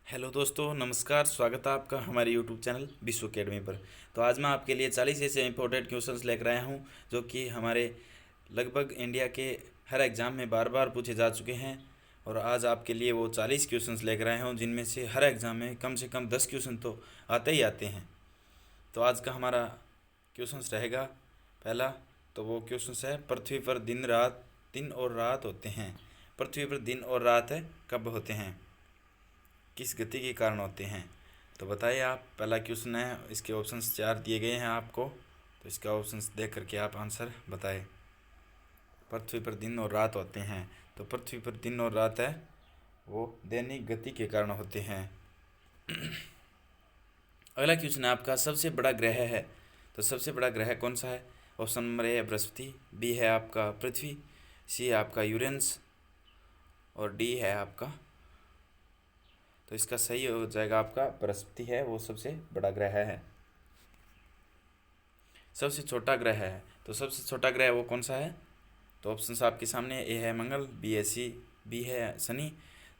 Hello दोस्तों, नमस्कार। स्वागत है आपका हमारे यूट्यूब चैनल विश्व अकेडमी पर। तो आज मैं आपके लिए 40 ऐसे इंपॉर्टेंट क्वेश्चंस लेकर आया हूं जो कि हमारे लगभग इंडिया के हर एग्ज़ाम में बार बार पूछे जा चुके हैं। और आज आपके लिए वो 40 क्वेश्चंस लेकर आया हूं जिनमें से हर एग्ज़ाम में कम से कम 10 क्वेश्चन तो आते ही आते हैं। तो आज का हमारा क्वेश्चंस रहेगा पहला। तो वो क्वेश्चंस है, पृथ्वी पर दिन और रात होते हैं। पृथ्वी पर दिन और रात कब होते हैं, किस गति के कारण होते हैं? तो बताइए आप। पहला क्वेश्चन है, इसके ऑप्शंस 4 दिए गए हैं आपको, तो इसका ऑप्शंस देख करके आप आंसर बताएं। पृथ्वी पर दिन और रात होते हैं, तो पृथ्वी पर दिन और रात वो दैनिक गति के कारण होते हैं। अगला क्वेश्चन है आपका, सबसे बड़ा ग्रह है। तो सबसे बड़ा ग्रह कौन सा है? ऑप्शन नंबर ए है बृहस्पति, बी है आपका पृथ्वी, सी है आपका यूरेनस और डी है आपका। तो इसका सही हो जाएगा आपका बृहस्पति है वो सबसे बड़ा ग्रह है। सबसे छोटा ग्रह है, तो सबसे छोटा ग्रह वो कौन सा है? तो ऑप्शंस आपके सामने, ए है मंगल, बी है बी है शनि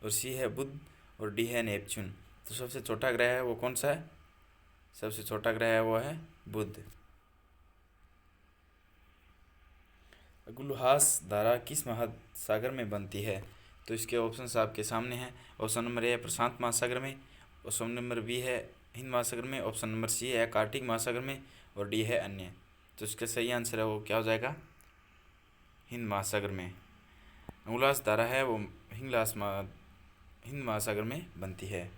और सी है बुध और डी है नेपच्यून। तो सबसे छोटा ग्रह है वो कौन सा है? सबसे छोटा ग्रह है वो है बुध। गुलहास धारा किस महासागर में बनती है? तो इसके ऑप्शंस आपके सामने हैं। ऑप्शन नंबर ए है प्रशांत महासागर में, ऑप्शन नंबर बी है हिंद महासागर में, ऑप्शन नंबर सी है कार्टिक महासागर में और डी है अन्य। तो इसका सही आंसर है वो क्या हो जाएगा? हिंद महासागर में। गुलहास धारा है वो हिंद महासागर में बनती है।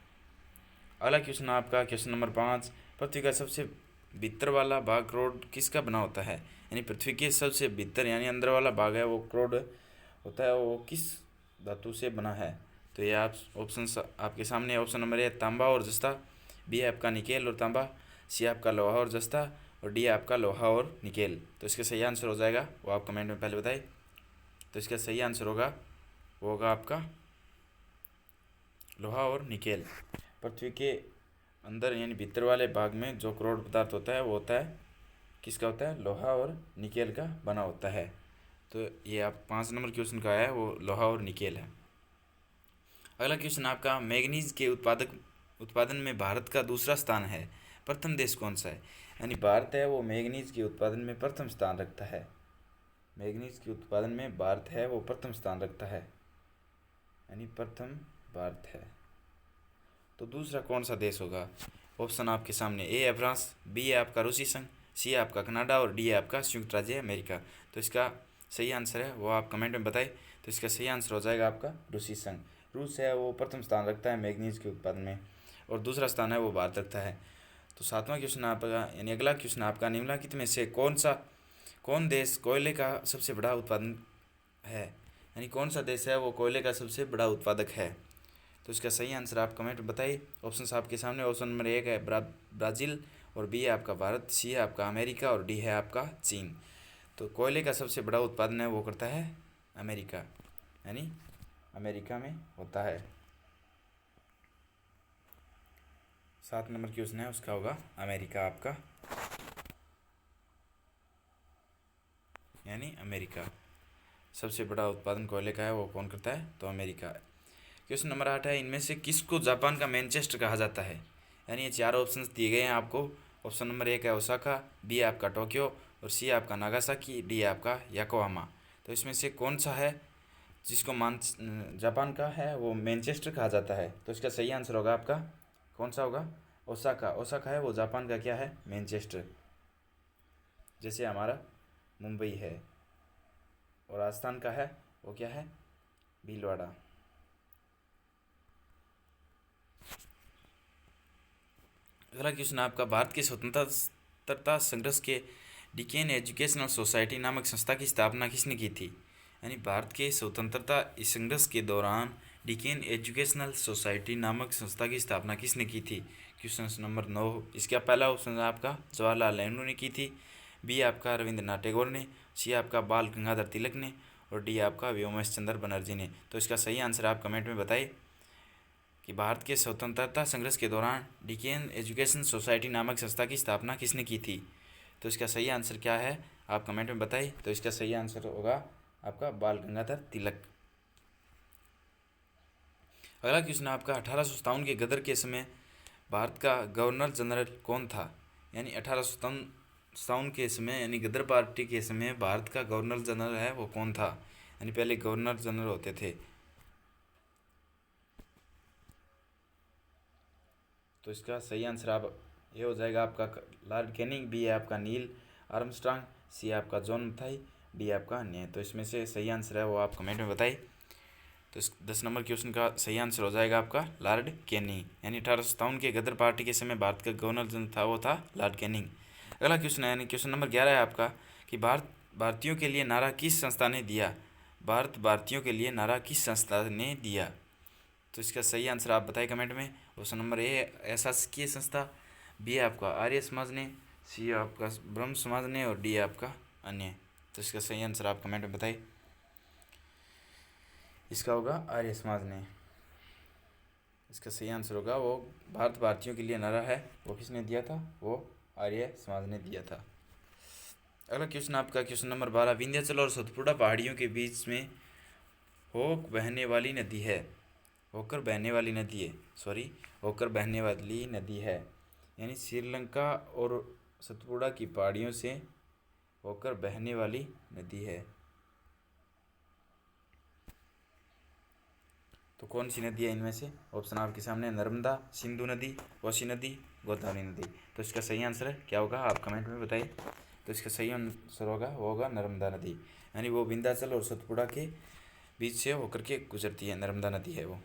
अगला क्वेश्चन आपका क्वेश्चन नंबर 5, पृथ्वी का सबसे भीतर वाला भाग क्रोड किसका बना होता है? यानी पृथ्वी के सबसे भीतर यानी अंदर वाला भाग है वो क्रोड होता है, वो किस धातु से बना है? तो ये आप ऑप्शन आपके सामने। ऑप्शन नंबर ए तांबा और जस्ता, बी है आपका निकेल और तांबा, सी आपका लोहा और जस्ता और डी है आपका लोहा और निकेल। तो इसका सही आंसर हो जाएगा वो आप कमेंट में पहले बताइए। तो इसका सही आंसर होगा वो होगा आपका लोहा और निकेल। पृथ्वी के अंदर यानी भीतर वाले भाग में जो क्रोड पदार्थ होता है वो होता है किसका होता है? लोहा और निकेल का बना होता है। तो ये आप 5 नंबर क्वेश्चन का है वो लोहा और निकेल है। अगला क्वेश्चन आपका, मैग्नीज के उत्पादन में भारत का दूसरा स्थान है, प्रथम देश कौन सा है? यानी भारत है वो मैग्नीज के उत्पादन में प्रथम स्थान रखता है। मैग्नीज के उत्पादन में भारत है वो प्रथम स्थान रखता है, यानी प्रथम भारत है। तो दूसरा कौन सा देश होगा? ऑप्शन आपके सामने, ए है फ्रांस, बी है आपका रूसी संघ, सी है आपका कनाडा और डी है आपका संयुक्त राज्य अमेरिका। तो इसका सही आंसर है वो आप कमेंट में बताइए। तो इसका सही आंसर हो जाएगा आपका रूसी संघ। रूस है वो प्रथम स्थान रखता है मैग्नीज के उत्पादन में और दूसरा स्थान है वो भारत रखता है। तो 7वां क्वेश्चन आपका यानी अगला क्वेश्चन आपका, निम्नलिखित में से कौन देश कोयले का सबसे बड़ा उत्पादन है? यानी कौन सा देश है वो कोयले का सबसे बड़ा उत्पादक है? तो इसका सही आंसर आप कमेंट में बताइए। ऑप्शन आपके सामने। ऑप्शन नंबर 1 है ब्राज़ील और बी है आपका भारत, सी है आपका अमेरिका और डी है आपका चीन। तो कोयले का सबसे बड़ा उत्पादन है वो करता है अमेरिका, यानी अमेरिका में होता है। 7 नंबर क्वेश्चन है उसका होगा अमेरिका आपका, यानी अमेरिका। सबसे बड़ा उत्पादन कोयले का है वो कौन करता है? तो अमेरिका। क्वेश्चन नंबर 8 है, इनमें से किसको जापान का मैनचेस्टर कहा जाता है? यानी ये 4 ऑप्शन दिए गए हैं आपको। ऑप्शन नंबर 1 है ओसाका, बी है आपका टोक्यो और सी है आपका नागासाकी, डी है आपका याकोहामा। तो इसमें से कौन सा है जिसको जापान का है वो मैनचेस्टर कहा जाता है? तो इसका सही आंसर होगा आपका कौन सा होगा? ओसाका। ओसाका है वो जापान का क्या है? मैनचेस्टर। जैसे हमारा मुंबई है और राजस्थान का है वो क्या है? भीलवाड़ा। अगला क्वेश्चन आपका, भारत के स्वतंत्रता संघर्ष के डिकेन एजुकेशनल सोसाइटी नामक संस्था की स्थापना किसने की थी? यानी भारत के स्वतंत्रता संघर्ष के दौरान डिकेन एजुकेशनल सोसाइटी नामक संस्था की स्थापना किसने की थी? क्वेश्चन नंबर 9, इसका पहला ऑप्शन आपका जवाहरलाल नेहरू ने की थी, बी आपका रविंद्रनाथ टैगोर ने, सी आपका बाल गंगाधर तिलक ने और डी आपका व्योमेश चंद्र बनर्जी ने। तो इसका सही आंसर आप कमेंट में बताइए कि भारत के स्वतंत्रता संघर्ष के दौरान डिकेन एजुकेशन सोसाइटी नामक संस्था की स्थापना किसने की थी? तो इसका सही आंसर क्या है आप कमेंट में बताइए। तो इसका सही आंसर होगा आपका बाल गंगाधर तिलक। अगला क्वेश्चन है आपका 1857 के गदर के समय भारत का गवर्नर जनरल कौन था। यानी 1857 के समय यानी गदर पार्टी के समय भारत का गवर्नर जनरल है वो कौन था। यानी पहले गवर्नर जनरल होते थे। तो इसका सही आंसर आप ये हो जाएगा आपका लॉर्ड कैनिंग, बी है आपका नील आर्मस्ट्रांग, सी आपका जॉन मथाई, डी आपका अन्य। तो इसमें से सही आंसर है वो आप कमेंट में बताइए। तो इस 10 नंबर क्वेश्चन का सही आंसर हो जाएगा आपका लॉर्ड कैनिंग। यानी 1857 के गदर पार्टी के समय भारत का गवर्नर जनरल था वो था लॉर्ड कैनिंग। अगला क्वेश्चन है यानी क्वेश्चन नंबर 11 है आपका कि भारतीयों के लिए नारा किस संस्था ने दिया। भारतीयों के लिए नारा किस संस्था ने दिया। तो इसका सही आंसर आप बताएं कमेंट में। ऑप्शन नंबर ए अशासकीय संस्था, बी है आपका आर्य समाज ने, सी आपका ब्रह्म समाज ने और डी आपका अन्य। तो इसका सही आंसर आप कमेंट में बताइए। इसका होगा आर्य समाज ने। इसका सही आंसर होगा वो भारतीयों के लिए नारा है वो किसने दिया था, वो आर्य समाज ने दिया था। अगला क्वेश्चन आपका क्वेश्चन नंबर 12 विंध्याचल और सतपुड़ा पहाड़ियों के बीच में होकर बहने वाली नदी है। होकर बहने वाली नदी है। यानी श्रीलंका और सतपुड़ा की पहाड़ियों से होकर बहने वाली नदी है। तो कौन सी नदी है इनमें से। ऑप्शन आपके सामने नर्मदा, सिंधु नदी, कोसी नदी, गोदावरी नदी। तो इसका सही आंसर क्या होगा आप कमेंट में बताइए। तो इसका सही आंसर होगा वो होगा नर्मदा नदी। यानी वो विंध्याचल और सतपुड़ा के बीच से होकर के गुजरती है, नर्मदा नदी है वो।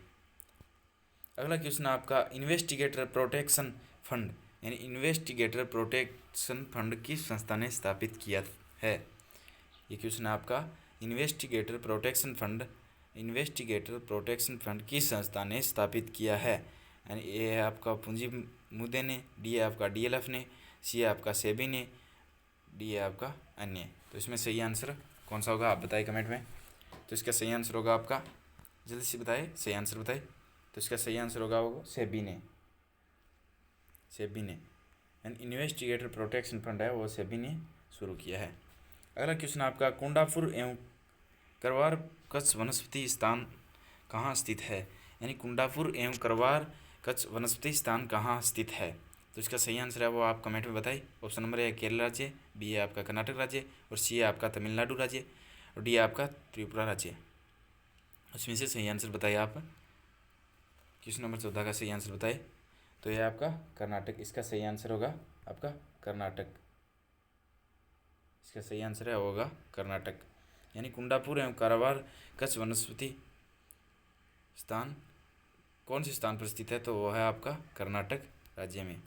अगला क्वेश्चन आपका इन्वेस्टिगेटर प्रोटेक्शन फंड यानी इन्वेस्टिगेटर प्रोटेक्शन फंड किस संस्था ने स्थापित किया है। ये क्वेश्चन आपका इन्वेस्टिगेटर प्रोटेक्शन फंड किस संस्था ने स्थापित किया है। यानी ए है आपका पूंजी मुद्दे ने, डी है आपका डीएलएफ ने, सी है आपका सेबी ने, डी है आपका अन्य। तो इसमें सही आंसर कौन सा होगा आप बताइए कमेंट में। तो इसका सही आंसर होगा आपका, जल्दी से बताइए सही आंसर बताइए। तो इसका सही आंसर होगा वो सेबी ने। यानी इन्वेस्टिगेटर प्रोटेक्शन फंड है वो सेबी ने शुरू किया है। अगला क्वेश्चन आपका कुंडापुर एवं करवार कच्छ वनस्पति स्थान कहाँ स्थित है। यानी कुंडापुर एवं करवार कच्छ वनस्पति स्थान कहाँ स्थित है। तो इसका सही आंसर है वो आप कमेंट में बताइए। ऑप्शन नंबर ए केरल राज्य, बी है आपका कर्नाटक राज्य और सी है आपका तमिलनाडु राज्य और डी है आपका त्रिपुरा राज्य। उसमें से सही आंसर बताइए आप। क्वेश्चन नंबर 14 का सही आंसर बताइए। तो ये आपका कर्नाटक, इसका सही आंसर होगा आपका कर्नाटक। इसका सही आंसर है होगा कर्नाटक। यानी कुंडापुर एवं कारावार कच्छ वनस्पति स्थान कौन से स्थान पर स्थित है, तो वो है आपका कर्नाटक राज्य में।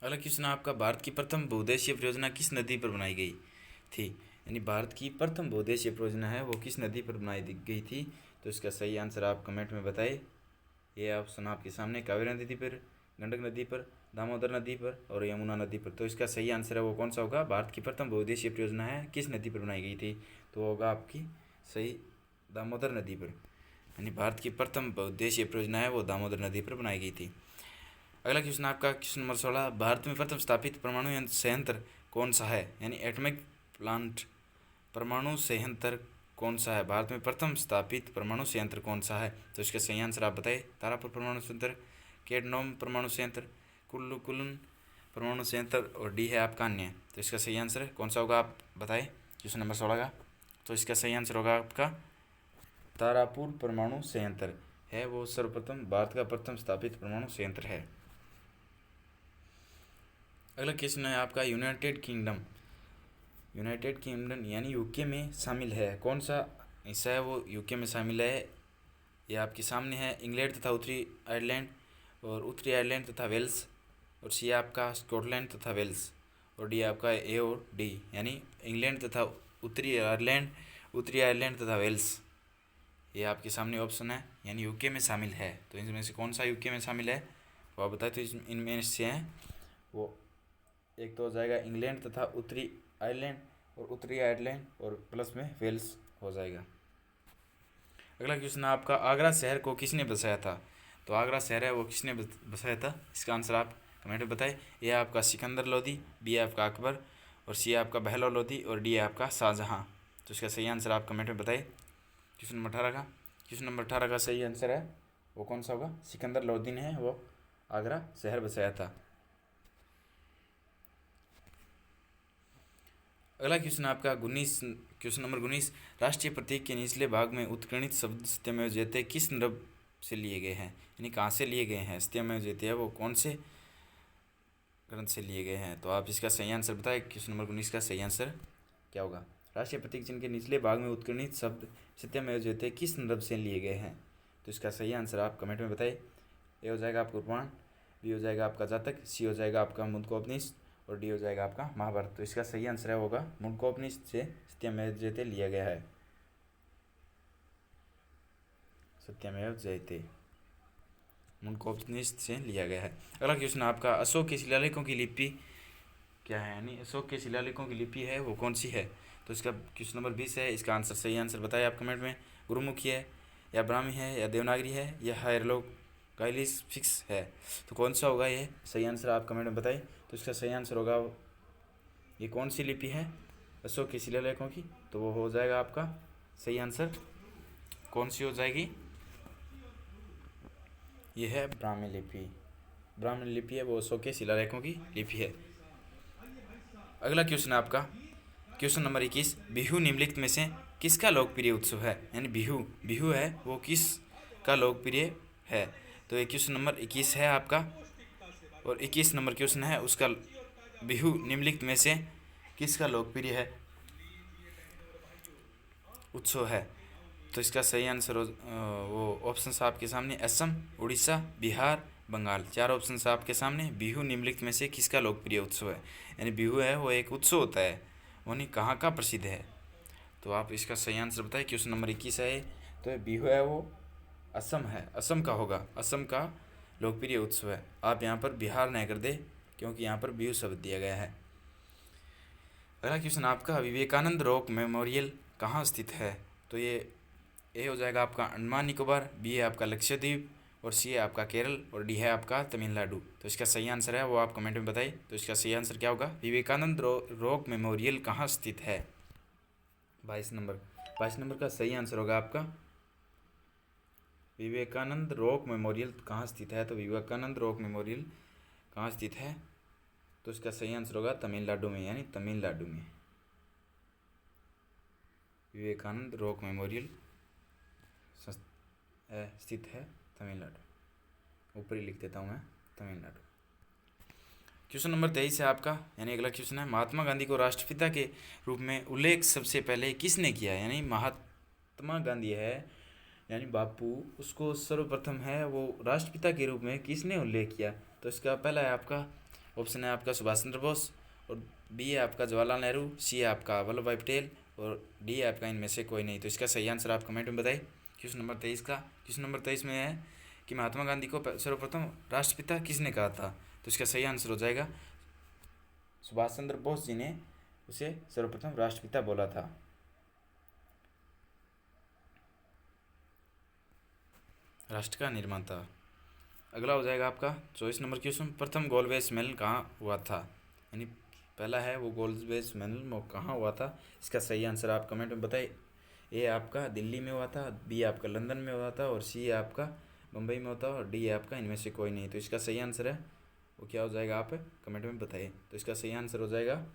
अगला क्वेश्चन आपका भारत की प्रथम बहुउद्देशीय परियोजना किस नदी पर बनाई गई थी। यानी भारत की प्रथम बहुउद्देशीय परियोजना है वो किस नदी पर बनाई गई थी। तो इसका सही आंसर आप कमेंट में बताइए। ये ऑप्शन आपके सामने कावेरी नदी पर, गंडक नदी पर, दामोदर नदी पर और यमुना नदी पर। तो इसका सही आंसर है वो कौन सा होगा, भारत की प्रथम बहुउद्देशीय परियोजना है किस नदी पर बनाई गई थी, तो होगा आपकी सही दामोदर नदी पर। यानी भारत की प्रथम बहुउद्देशीय परियोजना है वो दामोदर नदी पर बनाई गई थी। अगला क्वेश्चन आपका क्वेश्चन नंबर 16 भारत में प्रथम स्थापित परमाणु संयंत्र कौन सा है। यानी एटॉमिक प्लांट परमाणु संयंत्र कौन सा है, भारत में प्रथम स्थापित परमाणु संयंत्र कौन सा है। तो इसका सही आंसर आप बताइए। तारापुर परमाणु संयंत्र, केडनोम परमाणु संयंत्र, कुल्लुकुलन परमाणु संयंत्र और डी है आपका अन्य। तो इसका सही आंसर कौन सा होगा आप बताइए क्वेश्चन नंबर 16 का। तो इसका सही आंसर होगा आपका तारापुर परमाणु संयंत्र है वो सर्वप्रथम भारत का प्रथम स्थापित परमाणु संयंत्र है। अगला क्वेश्चन है आपका यूनाइटेड किंगडम यानी यूके में शामिल है कौन सा हिस्सा है वो यूके में शामिल है। ये आपके सामने है इंग्लैंड तथा उत्तरी आयरलैंड और उत्तरी आयरलैंड तथा वेल्स और सी आपका स्कॉटलैंड तथा वेल्स और डी आपका ए और डी। यानी इंग्लैंड तथा उत्तरी आयरलैंड तथा वेल्स ये आपके सामने ऑप्शन है, यानी यूके में शामिल है। तो इनमें से कौन सा यूके में शामिल है वो आप बताए। तो इनमें से हैं वो एक तो हो जाएगा इंग्लैंड तथा उत्तरी आयरलैंड और उत्तरी आयरलैंड और प्लस में वेल्स हो जाएगा। अगला क्वेश्चन आपका आगरा शहर को किसने बसाया था। तो आगरा शहर है वो किसने बसाया था, इसका आंसर आप कमेंट में बताएं। ए आपका सिकंदर लोदी, बी आपका अकबर और सी आपका बहलो लोदी और डी आपका शाहजहाँ। तो इसका सही आंसर आप कमेंट में बताइए क्वेश्चन नंबर 18 का। क्वेश्चन नंबर 18 का सही आंसर है वो कौन सा होगा? सिकंदर लोदीन है वो आगरा शहर बसाया था। अगला क्वेश्चन आपका 19, क्वेश्चन नंबर 19, राष्ट्रीय प्रतीक के निचले भाग में उत्कीर्णित शब्द सत्यमेव जयते किस नृप से लिए गए हैं, यानी कहाँ से लिए गए हैं? सत्यमेव जयते है वो कौन से ग्रंथ से लिए गए हैं? तो आप इसका सही आंसर बताएं। क्वेश्चन नंबर 19 का सही आंसर क्या होगा? राष्ट्रीय प्रतीक चिन्ह के निचले भाग में उत्कीर्णित शब्द सत्यमेव जयते किस नृप से लिए गए हैं? तो इसका सही आंसर आप कमेंट में बताइए। ए हो जाएगा आपका पुराण, बी हो जाएगा आपका जातक, सी हो जाएगा आपका मुंडकोपनिषद और डी हो जाएगा आपका महाभारत। तो इसका सही आंसर है होगा मुंडकोपनिषद से सत्यमेव जयते लिया गया है। सत्यमेव जयते मुंडकोपनिषद से लिया गया है। अगला क्वेश्चन आपका अशोक के शिलालेखों की लिपि क्या है, यानी अशोक के शिलालेखों की लिपि है वो कौन सी है? तो इसका क्वेश्चन नंबर 20 है। इसका आंसर सही आंसर बताइए आप कमेंट में। गुरुमुखी है या ब्राह्मी है या देवनागरी है या हायरोग्लिफिक्स है, तो कौन सा होगा ये? सही आंसर आप कमेंट में बताइए। तो इसका सही आंसर होगा ये कौन सी लिपि है अशोक के शिलालेखों की? तो वो हो जाएगा आपका सही आंसर कौन सी हो जाएगी? ये है ब्राह्मी लिपि। ब्राह्मी लिपि है वो अशोक के शिलालेखों की लिपि है। अगला क्वेश्चन आपका क्वेश्चन नंबर 21, बिहू निम्नलिखित में से किसका लोकप्रिय उत्सव है, यानी बिहू है वो किस का लोकप्रिय है? तो ये क्वेश्चन नंबर 21 है आपका और 21 नंबर क्वेश्चन है उसका बिहू निम्नलिखित में से किसका लोकप्रिय है उत्सव है? तो इसका सही आंसर वो ऑप्शंस आपके सामने असम, उड़ीसा, बिहार, बंगाल, चार ऑप्शंस आपके सामने। बिहू निम्नलिखित में से किसका लोकप्रिय उत्सव है, यानी बिहू है वो एक उत्सव होता है वो नहीं कहाँ का प्रसिद्ध है? तो आप इसका सही आंसर बताएं। क्वेश्चन नंबर 21 है तो बिहू है वो असम है, असम का होगा, असम का लोकप्रिय उत्सव है। आप यहाँ पर बिहार नहीं कर दे क्योंकि यहाँ पर बिहू शब्द दिया गया है। अगला क्वेश्चन आपका विवेकानंद रॉक मेमोरियल कहाँ स्थित है? तो ये ए हो जाएगा आपका अंडमान निकोबार, बी है आपका लक्षद्वीप और सी है आपका केरल और डी है आपका तमिलनाडु। तो इसका सही आंसर है वो आप कमेंट में बताइए। तो इसका सही आंसर क्या होगा? विवेकानंद रॉक मेमोरियल कहाँ स्थित है? 22 नंबर का सही आंसर होगा आपका विवेकानंद रॉक मेमोरियल कहाँ स्थित है? तो विवेकानंद रॉक मेमोरियल कहाँ स्थित है? तो इसका सही आंसर होगा तमिलनाडु में, यानी तमिलनाडु में विवेकानंद रॉक मेमोरियल स्थित है, तमिलनाडु। ऊपर ही लिख देता हूँ मैं तमिलनाडु। क्वेश्चन नंबर 23 है आपका, यानी अगला क्वेश्चन है महात्मा गांधी को राष्ट्रपिता के रूप में उल्लेख सबसे पहले किसने किया? यानी महात्मा गांधी है यानी बापू, उसको सर्वप्रथम है वो राष्ट्रपिता के रूप में किसने उल्लेख किया? तो इसका पहला है आपका ऑप्शन है आपका सुभाष चंद्र बोस और बी है आपका जवाहरलाल नेहरू, सी है आपका वल्लभ भाई पटेल और डी है आपका इनमें से कोई नहीं। तो इसका सही आंसर आप कमेंट में बताइए। क्वेश्चन नंबर 23 का क्वेश्चन नंबर 23 में है कि महात्मा गांधी को सर्वप्रथम राष्ट्रपिता किसने कहा था? तो इसका सही आंसर हो जाएगा सुभाष चंद्र बोस जी ने उसे सर्वप्रथम राष्ट्रपिता बोला था। राष्ट्र का निर्माता। अगला हो जाएगा आपका 24 नंबर क्वेश्चन, प्रथम गोलमेज सम्मेलन कहाँ हुआ था? यानी पहला है वो गोलमेज सम्मेलन वो कहाँ हुआ था? इसका सही आंसर आप कमेंट में बताइए। ए आपका दिल्ली में हुआ था, बी आपका लंदन में हुआ था और सी आपका मुंबई में होता है और डी आपका इनमें से कोई नहीं। तो इसका सही आंसर है वो क्या हो जाएगा आप कमेंट में बताइए। तो इसका सही आंसर हो जाएगा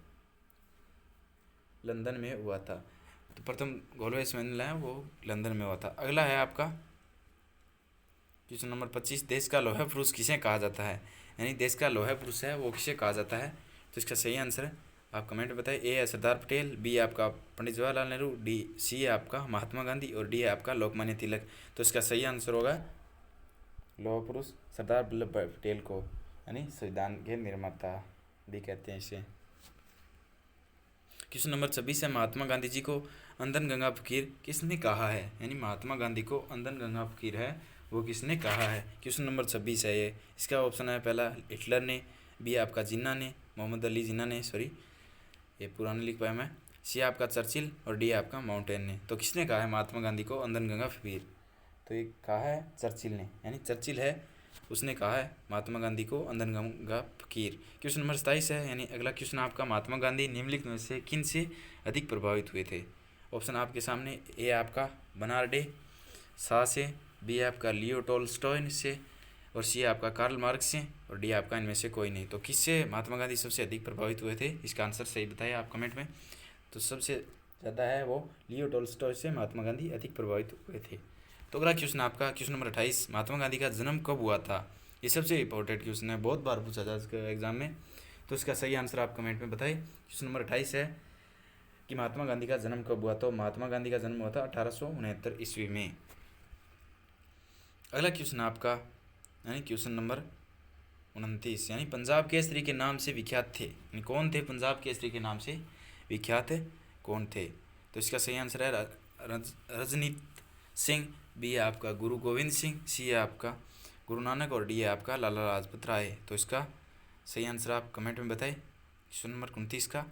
लंदन में हुआ था। तो प्रथम गोलमेज सम्मेलन है वो लंदन में हुआ था। अगला है आपका क्वेश्चन नंबर 25, देश का लौह पुरुष किसे कहा जाता है? यानी देश का लौह पुरुष है वो किसे कहा जाता है? तो इसका सही आंसर है आप कमेंट में बताइए। ए है सरदार पटेल, बी आपका पंडित जवाहरलाल नेहरू, डी सी है आपका महात्मा गांधी और डी है आपका लोकमान्य तिलक। तो इसका सही आंसर होगा लौह पुरुष सरदार वल्लभ भाई पटेल को, यानी संविधान के निर्माता भी कहते हैं इसे। क्वेश्चन नंबर 26 है महात्मा गांधी जी को अंधन गंगा फकीर किसने कहा है? यानी महात्मा गांधी को अंधन गंगा फकीर है वो किसने कहा है? क्वेश्चन नंबर 26 है ये। इसका ऑप्शन है पहला हिटलर ने, बी आपका जिन्ना ने, मोहम्मद अली जिन्ना ने, सॉरी ये पुराने लिख पाया मैं, सी आपका चर्चिल और डी आपका माउंटेन ने। तो किसने कहा है महात्मा गांधी को अंधन गंगा फकीर? तो ये कहा है चर्चिल ने, यानी चर्चिल है उसने कहा है महात्मा गांधी को अंधन गंगा फकीर। क्वेश्चन नंबर 27 है, यानी अगला क्वेश्चन आपका महात्मा गांधी निम्नलिखित में से किन से अधिक प्रभावित हुए थे? ऑप्शन आपके सामने, ए आपका बर्नार्डे, शाह से, बी है आपका लियो टोल्स्टॉय से, और सी है आपका कार्ल मार्क्स से, और डी आपका इनमें से कोई नहीं। तो किससे महात्मा गांधी सबसे अधिक प्रभावित हुए थे, इसका आंसर सही बताइए आप कमेंट में। तो सबसे ज़्यादा है वो लियो टोल्स्टॉय से महात्मा गांधी अधिक प्रभावित हुए थे। तो अगला क्वेश्चन आपका क्वेश्चन नंबर 28, महात्मा गांधी का जन्म कब हुआ था। ये सबसे इंपॉर्टेंट क्वेश्चन है, बहुत बार पूछा जा इसका एग्जाम में। तो इसका सही आंसर आप कमेंट में बताइए। क्वेश्चन नंबर 28 है कि महात्मा गांधी का जन्म कब हुआ। तो महात्मा गांधी का जन्म हुआ था 1869 ईस्वी में। अगला क्वेश्चन आपका यानी क्वेश्चन नंबर 29, यानी पंजाब केसरी के नाम से विख्यात थे, यानी कौन थे पंजाब केसरी के नाम से विख्यात कौन थे। तो इसका सही आंसर है रजनीत सिंह, बी है आपका गुरु गोविंद सिंह, सी है आपका गुरु नानक, और डी है आपका लाला लाजपत राय। तो इसका सही आंसर आप कमेंट में बताएं। क्वेश्चन नंबर 29 का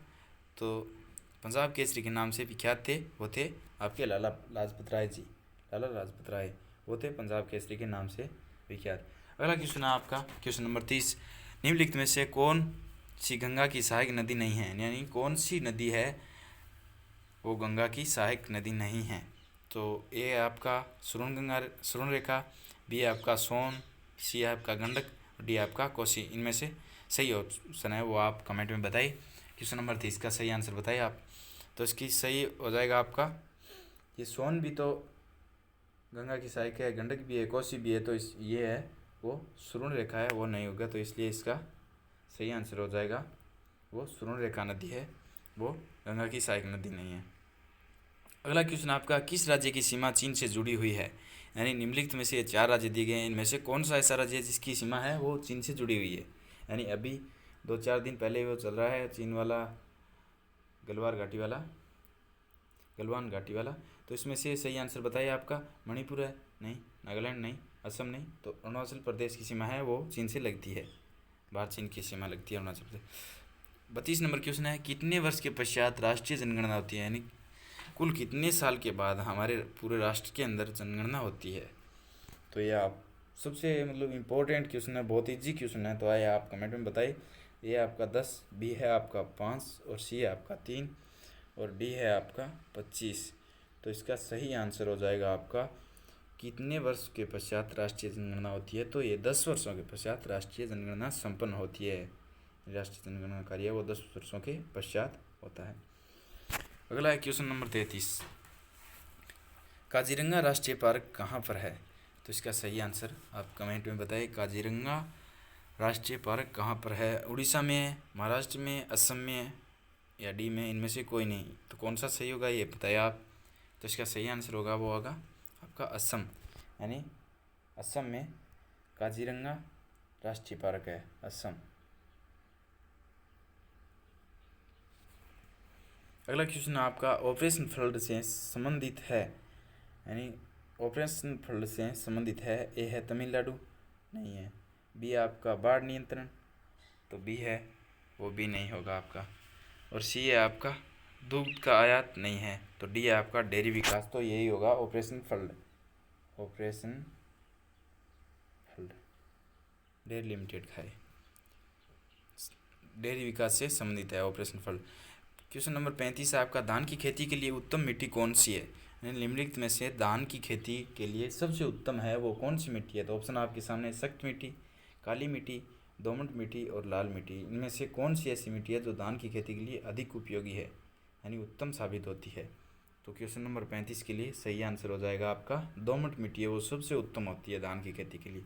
तो पंजाब केसरी के नाम से विख्यात थे वो थे आपके लाला लाजपत राय जी, लाला लाजपत राय वो थे पंजाब केसरी के नाम से विख्यात। अगला क्वेश्चन है आपका क्वेश्चन नंबर 30, निम्नलिखित में से कौन सी गंगा की सहायक नदी नहीं है, यानी कौन सी नदी है वो गंगा की सहायक नदी नहीं है। तो ए है आपका सुरुण रेखा, बी है आपका सोन, सी है आपका गंडक, डी है आपका कोसी। इनमें से सही ऑप्शन है वो आप कमेंट में बताइए। क्वेश्चन नंबर 30 का सही आंसर बताइए आप। तो इसकी सही हो जाएगा आपका ये सोन भी तो गंगा की सहायक है, गंडक भी है, कोसी भी है, तो इस ये है वो सुरुण रेखा है, वो नहीं होगा। तो इसलिए इसका सही आंसर हो जाएगा वो सुरुण रेखा नदी है, वो गंगा की सहायक नदी नहीं है। अगला क्वेश्चन आपका किस राज्य की सीमा चीन से जुड़ी हुई है, यानी निम्नलिखित में से 4 राज्य दिए गए हैं, इनमें से कौन सा ऐसा राज्य है जिसकी सीमा है वो चीन से जुड़ी हुई है। यानी अभी 2-4 दिन पहले वो चल रहा है चीन वाला गलवान घाटी वाला। तो इसमें से सही आंसर बताइए आपका। मणिपुर है नहीं, नागालैंड नहीं, असम नहीं, तो अरुणाचल प्रदेश की सीमा है वो चीन से लगती है, बाहर चीन की सीमा लगती है अरुणाचल प्रदेश। 32 नंबर क्वेश्चन है कितने वर्ष के पश्चात राष्ट्रीय जनगणना होती है, यानी कुल कितने साल के बाद हमारे पूरे राष्ट्र के अंदर जनगणना होती है। तो ये आप सबसे मतलब इम्पोर्टेंट क्वेश्चन है, बहुत ईजी क्वेश्चन है। तो आइए आप कमेंट में बताइए। ए आपका 10, बी है आपका 5, और सी है आपका 3, और डी है आपका 25। तो इसका सही आंसर हो जाएगा आपका कितने वर्ष के पश्चात राष्ट्रीय जनगणना होती है। तो ये 10 वर्षों के पश्चात राष्ट्रीय जनगणना संपन्न होती है। राष्ट्रीय जनगणना कार्य वो 10 वर्षों के पश्चात होता है। अगला है क्वेश्चन नंबर 33, काजीरंगा राष्ट्रीय पार्क कहाँ पर है। तो इसका सही आंसर आप कमेंट में बताइए। काजीरंगा राष्ट्रीय पार्क कहाँ पर है, उड़ीसा में है, महाराष्ट्र में, असम में है, या डी में, इनमें से कोई नहीं। तो कौन सा सही होगा ये बताइए आप। तो इसका सही आंसर होगा वो होगा आपका असम, यानी असम में काजीरंगा राष्ट्रीय पार्क है, असम। अगला क्वेश्चन आपका ऑपरेशन फ्लड से संबंधित है, यानी ऑपरेशन फ्लड से संबंधित है। ए है तमिलनाडु, नहीं है। बी आपका बाढ़ नियंत्रण, तो बी है वो भी नहीं होगा आपका। और सी है आपका दूध का आयात, नहीं है। तो डी है आपका डेयरी विकास। तो यही होगा operation flood, operation flood dairy limited का है, डेयरी विकास से संबंधित है ऑपरेशन फ्लड। क्वेश्चन नंबर 35 है आपका धान की खेती के लिए उत्तम मिट्टी कौन सी है, निम्नलिखित में से धान की खेती के लिए सबसे उत्तम है वो कौन सी मिट्टी है। तो ऑप्शन आपके सामने सख्त मिट्टी, काली मिट्टी, दोमट मिट्टी और लाल मिट्टी। इनमें से कौन सी ऐसी मिट्टी है जो धान की खेती के लिए अधिक उपयोगी है, यानी उत्तम साबित होती है। तो क्वेश्चन नंबर 35 के लिए सही आंसर हो जाएगा आपका दोमट मिट्टी है वो सबसे उत्तम होती है धान की खेती के लिए,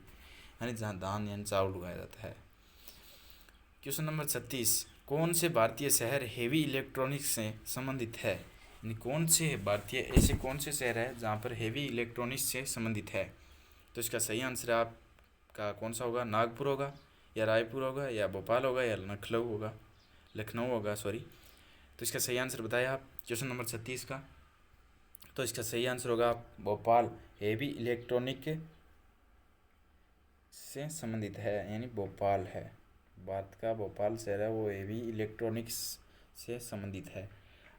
यानी जहाँ धान यानी चावल उगाया जाता है। क्वेश्चन नंबर 36, कौन से भारतीय शहर हेवी इलेक्ट्रॉनिक्स से संबंधित है, यानी कौन से भारतीय ऐसे कौन से शहर है जहाँ पर हेवी इलेक्ट्रॉनिक्स से संबंधित है। तो इसका सही आंसर आपका कौन सा होगा, नागपुर होगा, या रायपुर होगा, या भोपाल होगा, या लखनऊ होगा सॉरी। तो इसका सही आंसर बताया आप क्वेश्चन नंबर 36 का। तो इसका सही आंसर होगा भोपाल, हेवी इलेक्ट्रॉनिक से संबंधित है, यानी भोपाल है, भारत का भोपाल शहर है वो हेवी इलेक्ट्रॉनिक्स से संबंधित है।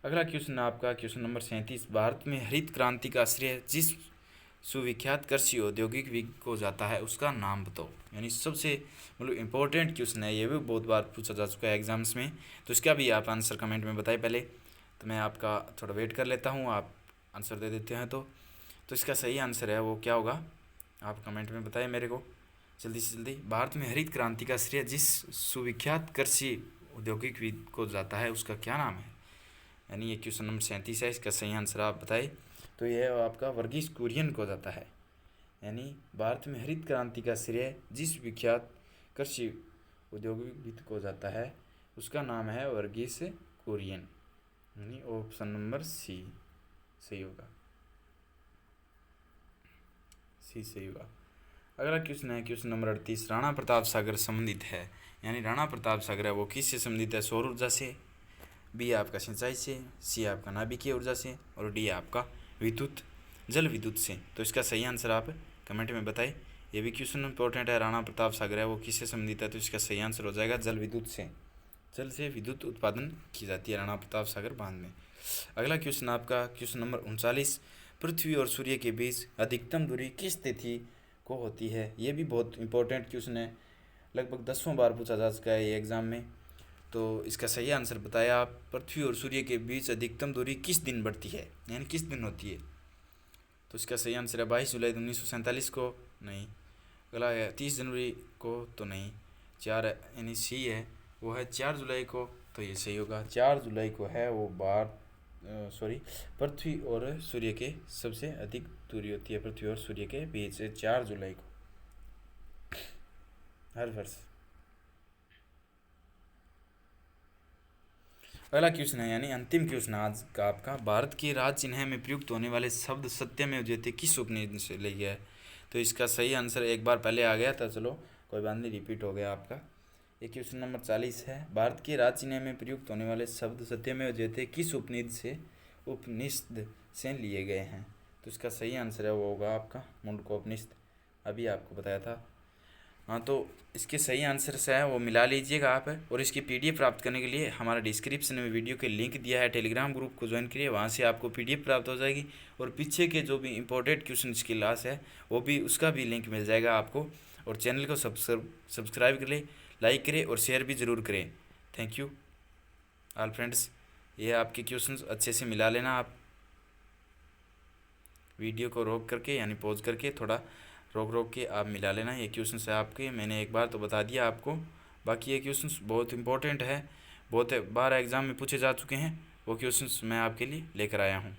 अगला क्वेश्चन आपका क्वेश्चन नंबर 37, भारत में हरित क्रांति का श्रेय जिस सुविख्यात कृषि औद्योगिक विघ को जाता है उसका नाम बताओ, यानी सबसे मतलब इम्पोर्टेंट क्वेश्चन है, ये भी बहुत बार पूछा जा चुका है एग्जाम्स में। तो इसका भी आप आंसर कमेंट में बताएं पहले, तो मैं आपका थोड़ा वेट कर लेता हूँ, आप आंसर दे देते हैं। तो तो इसका सही आंसर है वो क्या होगा, आप कमेंट में बताएं मेरे को जल्दी से जल्दी। भारत में हरित क्रांति का श्रेय जिस सुविख्यात कृषि औद्योगिक विद को जाता है उसका क्या नाम है, यानी ये क्वेश्चन नंबर 37 है, इसका सही आंसर आप बताएं। तो यह आपका वर्गीस कुरियन को जाता है, यानी भारत में हरित क्रांति का श्रेय जिस विख्यात कृषि औद्योगिक विद को जाता है उसका नाम है वर्गीस कुरियन, यानी ऑप्शन नंबर सी सही होगा, सी सही होगा। अगला क्वेश्चन है क्वेश्चन नंबर 38, राणा प्रताप सागर संबंधित है, यानी राणा प्रताप सागर है वो किससे संबंधित है, सौर ऊर्जा से, बी आपका सिंचाई से, सी आपका नाभिकीय ऊर्जा से, और डी आपका विद्युत जल विद्युत से। तो इसका सही आंसर आप कमेंट में बताएं। ये भी क्वेश्चन इंपॉर्टेंट है, राणा प्रताप सागर है वो किससे संबंधित है, तो इसका सही आंसर हो जाएगा जल विद्युत से, जल से विद्युत उत्पादन की जाती है राणा प्रताप सागर बांध में। अगला क्वेश्चन आपका क्वेश्चन नंबर 39, पृथ्वी और सूर्य के बीच अधिकतम दूरी किस तिथि को होती है। ये भी बहुत इंपॉर्टेंट क्वेश्चन है, लगभग 10वां बार पूछा जा चुका है ये एग्ज़ाम में। तो इसका सही आंसर बताया आप, पृथ्वी और सूर्य के बीच अधिकतम दूरी किस दिन बढ़ती है, यानी किस दिन होती है। तो इसका सही आंसर है 22 जुलाई 1947 को, नहीं। अगला है 30 जनवरी को, तो नहीं। 4 यानी सी है वो है 4 जुलाई को, तो ये सही होगा, 4 जुलाई को है वो पृथ्वी और सूर्य के सबसे अधिक दूरी होती है, पृथ्वी और सूर्य के बीच 4 जुलाई को हर वर्ष। अगला क्वेश्चन है यानी अंतिम क्वेश्चन आज का आपका, भारत के राज चिन्ह में प्रयुक्त होने वाले शब्द सत्यमेव जयते किस उपनिषद से ले गया है। तो इसका सही आंसर एक बार पहले आ गया था, चलो कोई बात नहीं, रिपीट हो गया आपका। ये क्वेश्चन नंबर 40 है, भारत के राज चिन्ह में प्रयुक्त होने वाले शब्द सत्यमेव जयते किस उपनिषद से लिए गए हैं। तो इसका सही आंसर है वो होगा आपका मुंडकोपनिषद, अभी आपको बताया था। हाँ, तो इसके सही आंसर से है वो मिला लीजिएगा आप, और इसकी पीडीएफ प्राप्त करने के लिए हमारा डिस्क्रिप्शन में वीडियो के लिंक दिया है, टेलीग्राम ग्रुप को ज्वाइन करिए, वहाँ से आपको पीडीएफ प्राप्त हो जाएगी, और पीछे के जो भी इंपॉर्टेंट क्वेश्चन की क्लास है वो भी, उसका भी लिंक मिल जाएगा आपको। और चैनल को सब्सक्राइब कर ले, लाइक करें और शेयर भी ज़रूर करें। Thank you all friends. ये आपके क्वेश्चन अच्छे से मिला लेना आप, वीडियो को रोक करके यानी पॉज करके थोड़ा रोक के आप मिला लेना। ये क्वेश्चन है आपके, मैंने एक बार तो बता दिया आपको, बाकी ये क्वेश्चन बहुत इंपॉर्टेंट है, बहुत बार एग्ज़ाम में पूछे जा चुके हैं, वो क्वेश्चन मैं आपके लिए लेकर आया हूँ।